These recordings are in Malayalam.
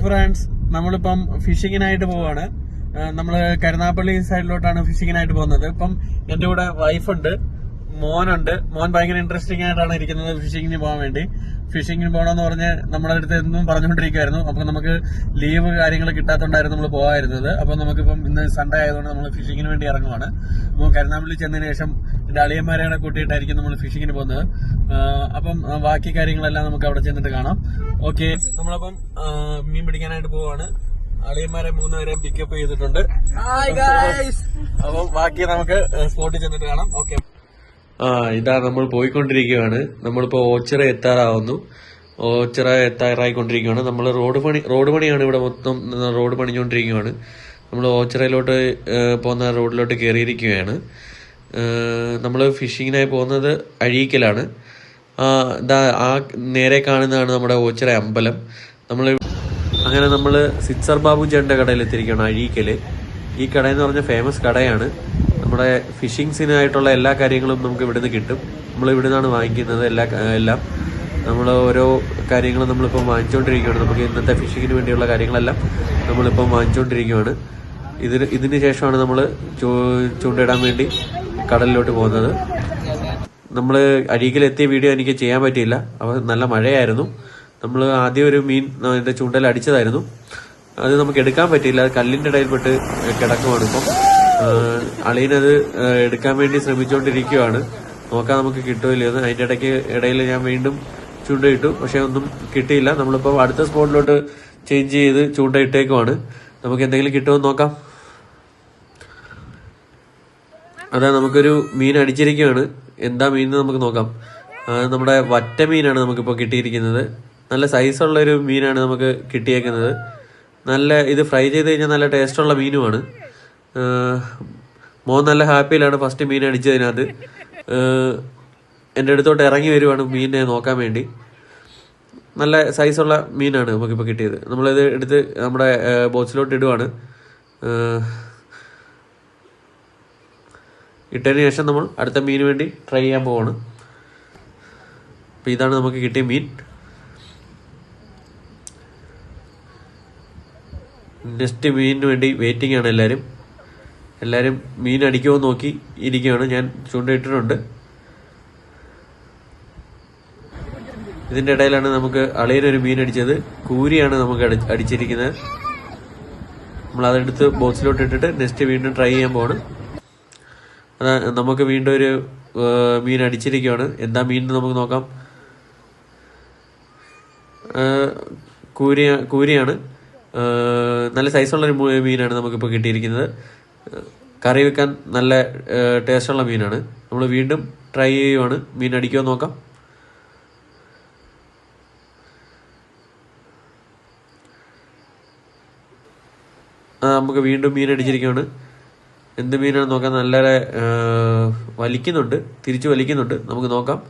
ഫ്രണ്ട്സ്, നമ്മളിപ്പം ഫിഷിങ്ങിനായിട്ട് പോവാണ്. നമ്മള് കരുനാപ്പള്ളി സൈഡിലോട്ടാണ് ഫിഷിങ്ങിനായിട്ട് പോകുന്നത്. ഇപ്പം എന്റെ കൂടെ വൈഫുണ്ട്, മോനുണ്ട്. മോൻ ഭയങ്കര ഇൻട്രസ്റ്റിംഗ് ആയിട്ടാണ് ഇരിക്കുന്നത് ഫിഷിങ്ങിന് പോകാൻ വേണ്ടി. ഫിഷിങ്ങിന് പോകണമെന്ന് പറഞ്ഞ് നമ്മുടെ അടുത്ത് എന്നും പറഞ്ഞുകൊണ്ടിരിക്കുവായിരുന്നു. അപ്പൊ നമുക്ക് ലീവ് കാര്യങ്ങൾ കിട്ടാത്തോണ്ടായിരുന്നു നമ്മൾ പോകാതിരുന്നത്. അപ്പൊ നമുക്കിപ്പം ഇന്ന് സൺഡേ ആയതുകൊണ്ട് നമ്മൾ ഫിഷിങ്ങിന് വേണ്ടി ഇറങ്ങുവാണ്. അപ്പോൾ കരുനാപ്പള്ളി ചെന്നതിന് ശേഷം എന്റെ അളിയന്മാരെ കൂട്ടിയിട്ടായിരിക്കും നമ്മൾ ഫിഷിങ്ങിന് പോകുന്നത്. അപ്പം ബാക്കി കാര്യങ്ങളെല്ലാം നമുക്ക് അവിടെ ചെന്നിട്ട് കാണാം. ഓക്കെ, നമ്മളപ്പം മീൻ പിടിക്കാനായിട്ട് പോവാണ്. അളിയന്മാരെ 3 പേരെയും പിക്കപ്പ് ചെയ്തിട്ടുണ്ട്. അപ്പം ബാക്കി നമുക്ക് സ്പോട്ടിൽ ചെന്നിട്ട് കാണാം. ഓക്കെ, ഇതാ നമ്മൾ പോയിക്കൊണ്ടിരിക്കുകയാണ്. നമ്മളിപ്പോ ഓച്ചിറ എത്താറാവുന്നു. ഓച്ചിറ എത്താറായിക്കൊണ്ടിരിക്കുകയാണ്. നമ്മൾ റോഡ് പണിയാണ് ഇവിടെ മൊത്തം. റോഡ് പണിഞ്ഞുകൊണ്ടിരിക്കുകയാണ്. നമ്മൾ ഓച്ചിറയിലോട്ട് പോകുന്ന റോഡിലോട്ട് കയറിയിരിക്കുകയാണ്. നമ്മൾ ഫിഷിങ്ങിനായി പോകുന്നത് അഴീക്കലാണ്. ആ നേരെ കാണുന്നതാണ് നമ്മുടെ ഓച്ചിറ അമ്പലം. അങ്ങനെ നമ്മൾ സിക്സർ ബാബു ചേട്ടൻ്റെ കടയിൽ എത്തിയിരിക്കുകയാണ്, അഴീക്കല്. ഈ കടയെന്ന് പറഞ്ഞ ഫേമസ് കടയാണ്. നമ്മുടെ ഫിഷിങ്സിനായിട്ടുള്ള എല്ലാ കാര്യങ്ങളും നമുക്ക് ഇവിടുന്ന് കിട്ടും. നമ്മൾ ഇവിടെ നിന്നാണ് വാങ്ങിക്കുന്നത് എല്ലാം. നമ്മൾ ഓരോ കാര്യങ്ങളും നമ്മളിപ്പം വാങ്ങിച്ചുകൊണ്ടിരിക്കുകയാണ്. നമുക്ക് ഇന്നത്തെ ഫിഷിങ്ങിന് വേണ്ടിയുള്ള കാര്യങ്ങളെല്ലാം നമ്മളിപ്പം വാങ്ങിച്ചുകൊണ്ടിരിക്കുകയാണ്. ഇതിന് ശേഷമാണ് നമ്മൾ ചൂണ്ടയിടാൻ വേണ്ടി കടലിലോട്ട് പോകുന്നത്. നമ്മൾ അഴീക്കലെത്തിയ വീഡിയോ എനിക്ക് ചെയ്യാൻ പറ്റിയില്ല. അപ്പോൾ നല്ല മഴയായിരുന്നു. നമ്മൾ ആദ്യം ഒരു മീൻ ഇതിന്റെ ചൂണ്ടയിൽ അടിച്ചതായിരുന്നു. അത് നമുക്ക് എടുക്കാൻ പറ്റിയില്ല. അത് കല്ലിന്റെ ഇടയിൽപ്പെട്ട് കിടക്കുവാണ്. ഇപ്പം അളിയനത് എടുക്കാൻ വേണ്ടി ശ്രമിച്ചുകൊണ്ടിരിക്കുകയാണ്. നോക്കാൻ നമുക്ക് കിട്ടുമില്ലെന്ന്. അതിന്റെ ഇടയിൽ ഞാൻ വീണ്ടും ചൂണ്ടയിട്ടു, പക്ഷെ ഒന്നും കിട്ടിയില്ല. നമ്മളിപ്പോൾ അടുത്ത സ്പോട്ടിലോട്ട് ചേഞ്ച് ചെയ്ത് ചൂണ്ടയിട്ടേക്കുവാണ്. നമുക്ക് എന്തെങ്കിലും കിട്ടുമെന്ന് നോക്കാം. അതാ നമുക്കൊരു മീൻ അടിച്ചിരിക്കുകയാണ്. എന്താ മീൻ നമുക്ക് നോക്കാം. നമ്മുടെ വറ്റ മീനാണ് നമുക്കിപ്പോൾ കിട്ടിയിരിക്കുന്നത്. നല്ല സൈസുള്ളൊരു മീനാണ് നമുക്ക് കിട്ടിയേക്കുന്നത്. ഇത് ഫ്രൈ ചെയ്ത് കഴിഞ്ഞാൽ നല്ല ടേസ്റ്റുള്ള മീനുമാണ്. മോൻ നല്ല ഹാപ്പിയിലാണ് ഫസ്റ്റ് മീൻ അടിച്ചതിനകത്ത്. എൻ്റെ അടുത്തോട്ട് ഇറങ്ങി വരുവാണ് മീനിനെ നോക്കാൻ വേണ്ടി. നല്ല സൈസുള്ള മീനാണ് നമുക്കിപ്പോൾ കിട്ടിയത്. നമ്മളിത് എടുത്ത് നമ്മുടെ ബോക്സിലോട്ട് ഇടുവാണ്. ഇട്ടതിന് ശേഷം നമ്മൾ അടുത്ത മീന് വേണ്ടി ട്രൈ ചെയ്യാൻ പോവാണ്. അപ്പം ഇതാണ് നമുക്ക് കിട്ടിയ മീൻ. നെക്സ്റ്റ് മീനിന് വേണ്ടി വെയിറ്റിംഗ് ആണ് എല്ലാവരും മീൻ അടിക്കുമോ നോക്കി ഇരിക്കുകയാണ്. ഞാൻ ചൂണ്ടയിട്ടിട്ടുണ്ട്. ഇതിൻ്റെ ഇടയിലാണ് നമുക്ക് അളിയനൊരു മീൻ അടിച്ചത്. കൂരിയാണ് നമുക്ക് അടിച്ചിരിക്കുന്നത്. നമ്മളതെടുത്ത് ബോക്സിലോട്ട് ഇട്ടിട്ട് നെക്സ്റ്റ് വീണ്ടും ട്രൈ ചെയ്യാൻ പോവാണ്. അതാ നമുക്ക് വീണ്ടും ഒരു മീൻ അടിച്ചിരിക്കുകയാണ്. എന്താ മീൻ നമുക്ക് നോക്കാം. കൂരിയാണ്. നല്ല സൈസുള്ളൊരു മീനാണ് നമുക്കിപ്പോൾ കിട്ടിയിരിക്കുന്നത്. കറി വെക്കാൻ നല്ല ടേസ്റ്റുള്ള മീനാണ്. നമ്മൾ വീണ്ടും ട്രൈ ചെയ്യുവാണ്. മീൻ അടിക്കുമോ നോക്കാം. നമുക്ക് വീണ്ടും മീൻ അടിച്ചിരിക്കുകയാണ്. എന്ത് മീനാണെന്ന് നോക്കാം. നല്ല തിരിച്ചു വലിക്കുന്നുണ്ട്. നമുക്ക് നോക്കാം.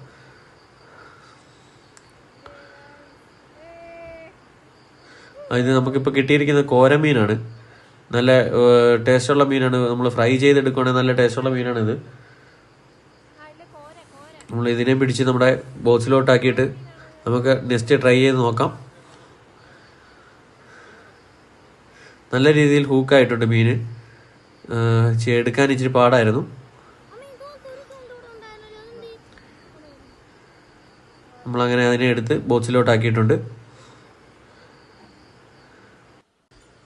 ഇത് നമുക്കിപ്പോൾ കിട്ടിയിരിക്കുന്നത് കോരമീനാണ്. നല്ല ടേസ്റ്റുള്ള മീനാണ്. നമ്മൾ ഫ്രൈ ചെയ്തെടുക്കുകയാണെങ്കിൽ നല്ല ടേസ്റ്റുള്ള മീനാണിത്. നമ്മൾ ഇതിനെ പിടിച്ച് നമ്മുടെ ബോക്സിലോട്ടാക്കിയിട്ട് നമുക്ക് നെക്സ്റ്റ് ട്രൈ ചെയ്ത് നോക്കാം. നല്ല രീതിയിൽ ഹൂക്കായിട്ടുണ്ട് മീന്. എടുക്കാൻ ഇച്ചിരി പാടായിരുന്നു. നമ്മളങ്ങനെ അതിനെ എടുത്ത് ബോക്സിലോട്ടാക്കിയിട്ടുണ്ട്.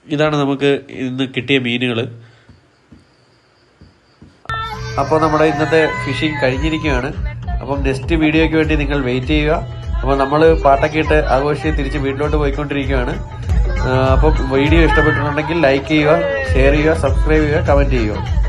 ഇതാണ് നമുക്ക് ഇന്ന് കിട്ടിയ മീനുകൾ. അപ്പോൾ നമ്മുടെ ഇന്നത്തെ ഫിഷിംഗ് കഴിഞ്ഞിരിക്കുകയാണ്. അപ്പം നെക്സ്റ്റ് വീഡിയോയ്ക്ക് വേണ്ടി നിങ്ങൾ വെയിറ്റ് ചെയ്യുക. അപ്പോൾ നമ്മൾ പാട്ടൊക്കെ ഇട്ട് ആഘോഷിച്ച് തിരിച്ച് വീട്ടിലോട്ട് പോയിക്കൊണ്ടിരിക്കുകയാണ്. അപ്പം വീഡിയോ ഇഷ്ടപ്പെട്ടിട്ടുണ്ടെങ്കിൽ ലൈക്ക് ചെയ്യുക, ഷെയർ ചെയ്യുക, സബ്സ്ക്രൈബ് ചെയ്യുക, കമൻറ്റ് ചെയ്യുക.